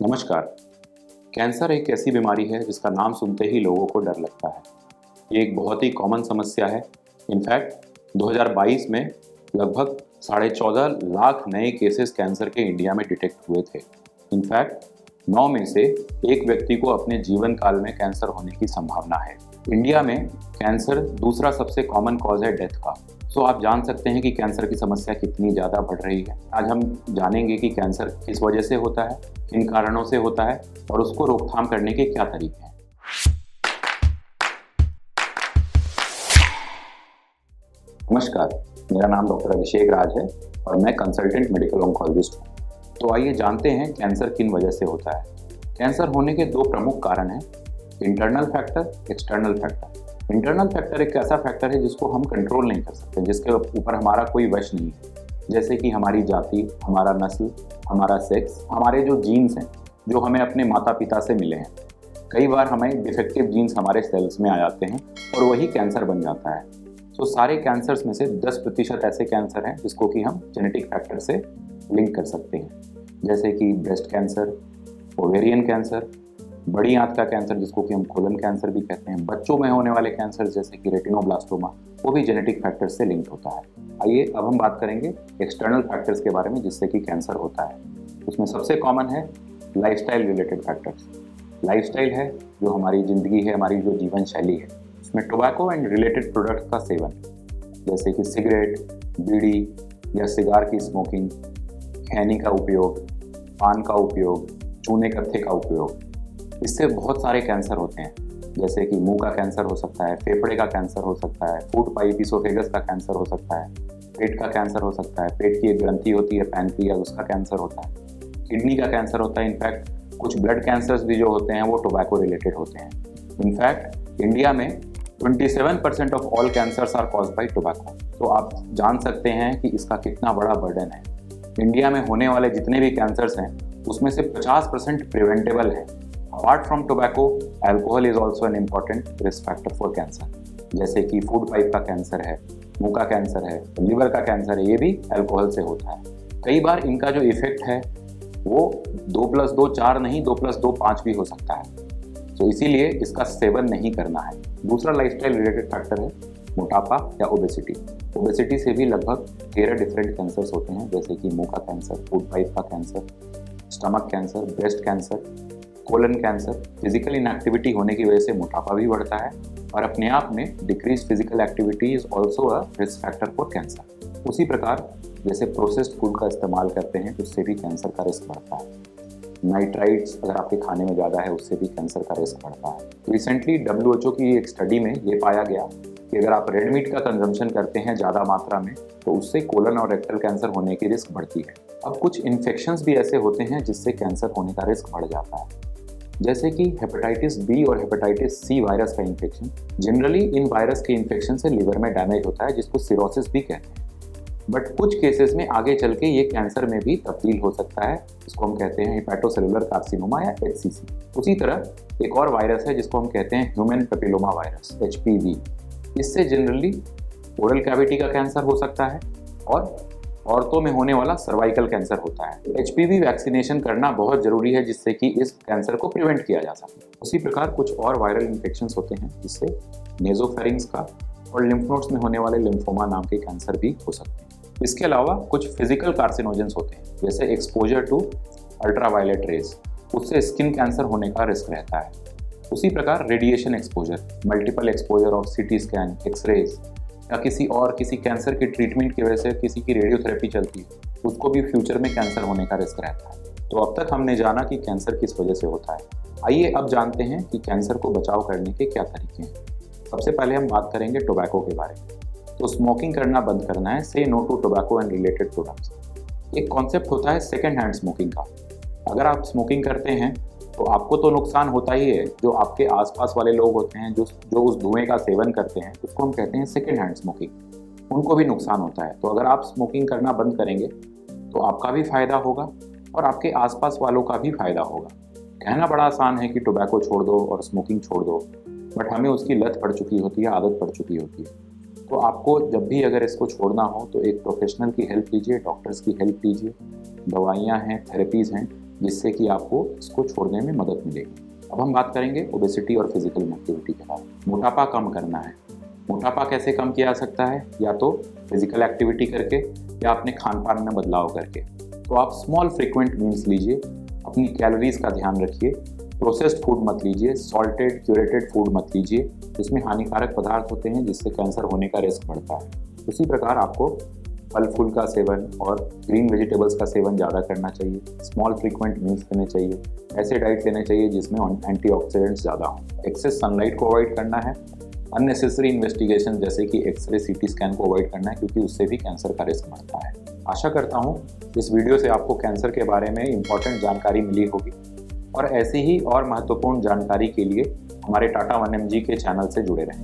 नमस्कार। कैंसर एक ऐसी बीमारी है जिसका नाम सुनते ही लोगों को डर लगता है। ये एक बहुत ही कॉमन समस्या है। इनफैक्ट 2022 में लगभग 14.5 लाख नए केसेस कैंसर के इंडिया में डिटेक्ट हुए थे। इनफैक्ट 9 में से एक व्यक्ति को अपने जीवन काल में कैंसर होने की संभावना है। इंडिया में कैंसर दूसरा सबसे कॉमन कॉज है डेथ का। तो आप जान सकते हैं कि कैंसर की समस्या कितनी ज़्यादा बढ़ रही है। आज हम जानेंगे कि कैंसर किस वजह से होता है, किन कारणों से होता है और उसको रोकथाम करने के क्या तरीके हैं। नमस्कार, मेरा नाम डॉक्टर अभिषेक राज है और मैं कंसल्टेंट मेडिकल ऑन्कोलॉजिस्ट हूँ। तो आइए जानते हैं कैंसर किन वजह से होता है। कैंसर होने के दो प्रमुख कारण हैं, internal factor, external factor. Internal factor एक ऐसा फैक्टर है जिसको हम कंट्रोल नहीं कर सकते, जिसके ऊपर हमारा कोई वश नहीं है, जैसे कि हमारी जाति, हमारा नस्ल, हमारा सेक्स, हमारे जो जीन्स हैं जो हमें अपने माता पिता से मिले हैं। कई बार हमें डिफेक्टिव जीन्स हमारे सेल्स में आ जाते हैं और वही कैंसर बन जाता है। तो सारे कैंसर्स में से 10% ऐसे कैंसर हैं जिसको कि हम जेनेटिक फैक्टर से लिंक कर सकते हैं, जैसे कि ब्रेस्ट कैंसर, ओवेरियन कैंसर, बड़ी आंत का कैंसर जिसको कि हम कोलन कैंसर भी कहते हैं, बच्चों में होने वाले कैंसर जैसे कि रेटिनोब्लास्टोमा, वो भी जेनेटिक फैक्टर्स से लिंक्ड होता है। आइए अब हम बात करेंगे एक्सटर्नल फैक्टर्स के बारे में जिससे कि कैंसर होता है। उसमें सबसे कॉमन है लाइफस्टाइल रिलेटेड फैक्टर्स। लाइफस्टाइल है जो हमारी ज़िंदगी है, हमारी जो जीवन शैली है, उसमें टोबैको एंड रिलेटेड प्रोडक्ट्स का सेवन, जैसे कि सिगरेट, बीड़ी या सिगार की स्मोकिंग, खैनी का उपयोग, पान का उपयोग, चूने कत्थे का उपयोग, इससे बहुत सारे कैंसर होते हैं, जैसे कि मुंह का कैंसर हो सकता है, फेफड़े का कैंसर हो सकता है, फूड पाइप इसोफेगस का कैंसर हो सकता है, पेट का कैंसर हो सकता है, पेट की एक ग्रंथि होती है पैनक्रियाज, उसका कैंसर होता है, किडनी का कैंसर होता है। इनफैक्ट कुछ ब्लड कैंसर्स भी जो होते हैं वो टोबैको रिलेटेड होते हैं। इनफैक्ट इंडिया में 27% of all cancers are caused by tobacco. तो आप जान सकते हैं कि इसका कितना बड़ा बर्डन है। इंडिया में होने वाले जितने भी कैंसर्स हैं उसमें से 50% प्रिवेंटेबल है। Apart from tobacco, alcohol is also an important risk factor for cancer, जैसे कि फूड पाइप का कैंसर है, मुंह का कैंसर है, लिवर का कैंसर है, ये भी अल्कोहल से होता है। कई बार इनका जो इफेक्ट है वो 2+2 4 नहीं, 2+2 5 भी हो सकता है। तो इसीलिए इसका सेवन नहीं करना है। दूसरा लाइफस्टाइल रिलेटेड फैक्टर है मोटापा या ओबेसिटी। ओबेसिटी से भी लगभग 13 डिफरेंट कैंसर्स होते हैं, जैसे कि मुंह का कैंसर, फूड पाइप का cancer, stomach cancer, breast cancer, colon cancer. Physical inactivity होने की वजह से मोटापा भी बढ़ता है और अपने आप में decrease physical activity is also a risk factor for cancer. उसी प्रकार जैसे प्रोसेस्ड फूड का इस्तेमाल करते हैं उससे भी कैंसर का रिस्क बढ़ता है। नाइट्राइट्स अगर आपके खाने में ज़्यादा है उससे भी कैंसर का रिस्क बढ़ता है। रिसेंटली WHO की एक स्टडी में ये पाया गया कि अगर आप रेड मीट का कंजम्पशन करते हैं ज़्यादा मात्रा में तो उससे कोलन और रेक्टल कैंसर होने की रिस्क बढ़ती है। अब कुछ इन्फेक्शंस भी ऐसे होते हैं जिससे कैंसर होने का रिस्क बढ़ जाता है, जैसे कि हेपेटाइटिस बी और हेपेटाइटिस सी वायरस का इन्फेक्शन। जनरली इन वायरस के इन्फेक्शन से लिवर में डैमेज होता है जिसको सिरोसिस भी कहते हैं, बट कुछ केसेस में आगे चल के ये कैंसर में भी तब्दील हो सकता है, जिसको हम कहते हैं हेपेटोसेलुलर कार्सिनोमा या HCC। उसी तरह एक और वायरस है जिसको हम कहते हैं ह्यूमन पेपिलोमा वायरस HPV। इससे जनरली ओरल कैविटी का कैंसर हो सकता है और औरतों में होने वाला सर्वाइकल कैंसर होता है। HPV वैक्सीनेशन करना बहुत ज़रूरी है जिससे कि इस कैंसर को प्रिवेंट किया जा सके। उसी प्रकार कुछ और वायरल इन्फेक्शंस होते हैं जिससे नेजोफेरिंग्स का और लिम्फ नोड्स में होने वाले लिम्फोमा नाम के कैंसर भी हो सकते हैं। इसके अलावा कुछ फिजिकल कार्सिनोजेंस होते हैं, जैसे एक्सपोजर टू अल्ट्रावायलेट रेज, उससे स्किन कैंसर होने का रिस्क रहता है। उसी प्रकार radiation exposure, multiple exposure of CT scan, x-rays या किसी कैंसर की ट्रीटमेंट की वजह से किसी की रेडियोथेरेपी चलती है, उसको भी फ्यूचर में कैंसर होने का रिस्क रहता है। तो अब तक हमने जाना कि कैंसर किस वजह से होता है। आइए अब जानते हैं कि कैंसर को बचाव करने के क्या तरीके हैं। सबसे पहले हम बात करेंगे टोबैको के बारे में। तो स्मोकिंग करना बंद करना है, say no to tobacco and related products. एक कॉन्सेप्ट होता है सेकेंड हैंड स्मोकिंग का। अगर आप स्मोकिंग करते हैं तो आपको तो नुकसान होता ही है, जो आपके आसपास वाले लोग होते हैं जो उस धुएं का सेवन करते हैं उसको हम कहते हैं सेकेंड हैंड स्मोकिंग, उनको भी नुकसान होता है। तो अगर आप स्मोकिंग करना बंद करेंगे तो आपका भी फ़ायदा होगा और आपके आसपास वालों का भी फ़ायदा होगा। कहना बड़ा आसान है कि टोबैको छोड़ दो और स्मोकिंग छोड़ दो, बट हमें उसकी लत पड़ चुकी होती है, आदत पड़ चुकी होती है। तो आपको जब भी अगर इसको छोड़ना हो तो एक प्रोफेशनल की हेल्प लीजिए, डॉक्टर्स की हेल्प लीजिए। दवाइयाँ हैं, थेरेपीज़ हैं जिससे कि आपको इसको छोड़ने में मदद मिलेगी। अब हम बात करेंगे ओबेसिटी और फिजिकल एक्टिविटी के बारे में। मोटापा कम करना है। मोटापा कैसे कम किया जा सकता है? या तो फिजिकल एक्टिविटी करके या अपने खान पान में बदलाव करके। तो आप स्मॉल फ्रीक्वेंट मील्स लीजिए, अपनी कैलोरीज का ध्यान रखिए, प्रोसेस्ड फूड मत लीजिए, सॉल्टेड क्यूरेटेड फूड मत लीजिए, इसमें हानिकारक पदार्थ होते हैं जिससे कैंसर होने का रिस्क बढ़ता है। उसी प्रकार आपको फल फूल का सेवन और ग्रीन वेजिटेबल्स का सेवन ज़्यादा करना चाहिए, स्मॉल फ्रीक्वेंट मील्स लेने चाहिए, ऐसे डाइट लेने चाहिए जिसमें एंटीऑक्सीडेंट्स ज़्यादा हों। एक्सेस सनलाइट को अवॉइड करना है। अननेसेसरी इन्वेस्टिगेशन जैसे कि एक्सरे सीटी स्कैन को अवॉइड करना है, क्योंकि उससे भी कैंसर का रिस्क बढ़ता है। आशा करता हूँ इस वीडियो से आपको कैंसर के बारे में इंपॉर्टेंट जानकारी मिली होगी, और ऐसी ही और महत्वपूर्ण जानकारी के लिए हमारे टाटा 1mg के चैनल से जुड़े रहें।